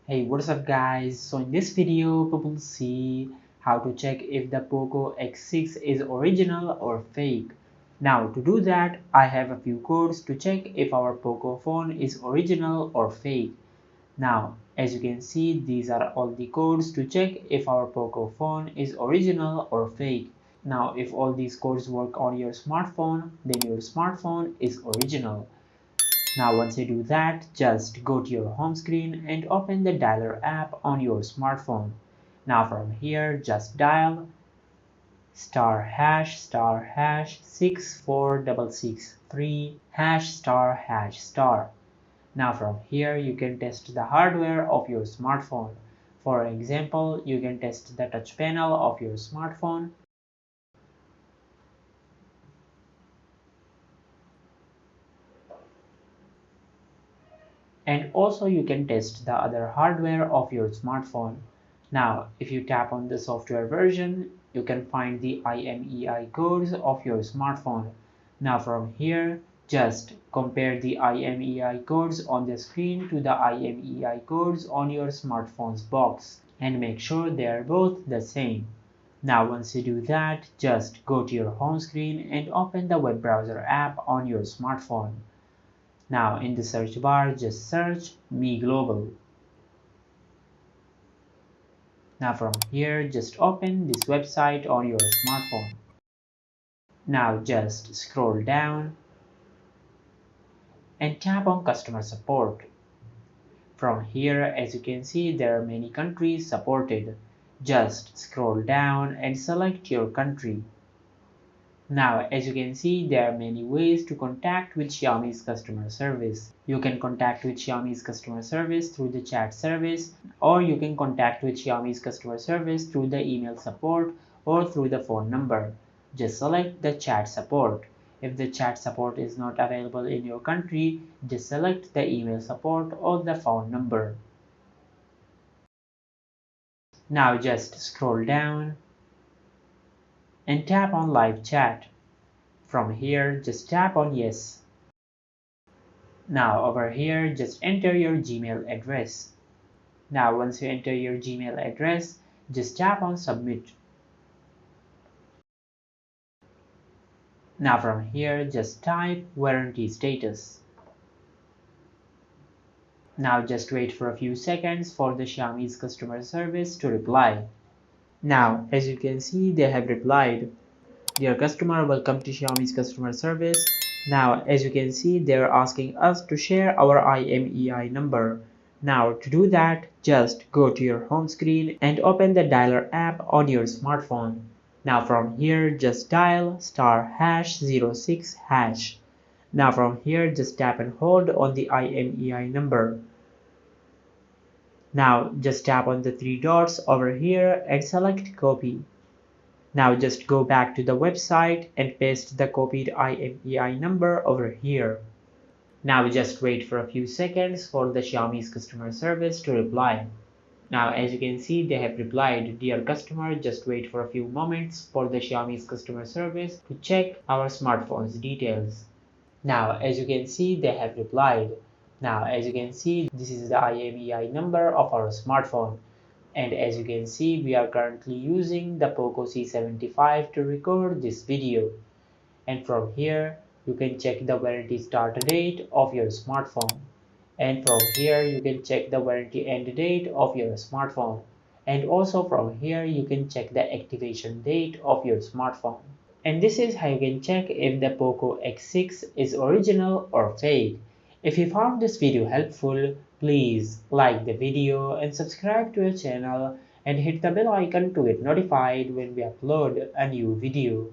Hey, what's up guys? So in this video we will see how to check if the Poco X6 is original or fake. Now to do that I have a few codes to check if our Poco phone is original or fake. Now as you can see, these are all the codes to check if our Poco phone is original or fake. Now if all these codes work on your smartphone, then your smartphone is original. Now once you do that, just go to your home screen and open the dialer app on your smartphone. Now from here, just dial *#*# 64663 #*#*. Now from here you can test the hardware of your smartphone. For example, you can test the touch panel of your smartphone. And also you can test the other hardware of your smartphone. Now if you tap on the software version, you can find the IMEI codes of your smartphone. Now from here, just compare the IMEI codes on the screen to the IMEI codes on your smartphone's box and make sure they are both the same. Now once you do that, just go to your home screen and open the web browser app on your smartphone. Now in the search bar, just search Mi Global. Now from here, just open this website on your smartphone. Now just scroll down and tap on customer support. From here, as you can see, there are many countries supported. Just scroll down and select your country. Now, as you can see, there are many ways to contact with Xiaomi's customer service. You can contact with Xiaomi's customer service through the chat service, or you can contact with Xiaomi's customer service through the email support or through the phone number. Just select the chat support. If the chat support is not available in your country, just select the email support or the phone number. Now just scroll down and tap on live chat. From here, just tap on yes. Now over here, just enter your Gmail address. Now once you enter your Gmail address, just tap on submit. Now from here, just type warranty status. Now just wait for a few seconds for the Xiaomi's customer service to reply. Now as you can see, they have replied. Dear customer, welcome to Xiaomi's customer service. Now, as you can see, they are asking us to share our IMEI number. Now, to do that, just go to your home screen and open the dialer app on your smartphone. Now, from here, just dial *#06#. Now, from here, just tap and hold on the IMEI number. Now, just tap on the three dots over here and select copy. Now just go back to the website and paste the copied IMEI number over here. Now just wait for a few seconds for the Xiaomi's customer service to reply. Now as you can see, they have replied, dear customer, just wait for a few moments for the Xiaomi's customer service to check our smartphone's details. Now as you can see, they have replied. Now as you can see, this is the IMEI number of our smartphone. And as you can see, we are currently using the Poco C75 to record this video. And from here, you can check the warranty start date of your smartphone. And from here, you can check the warranty end date of your smartphone. And also from here, you can check the activation date of your smartphone. And this is how you can check if the Poco X6 is original or fake. If you found this video helpful, please like the video and subscribe to our channel and hit the bell icon to get notified when we upload a new video.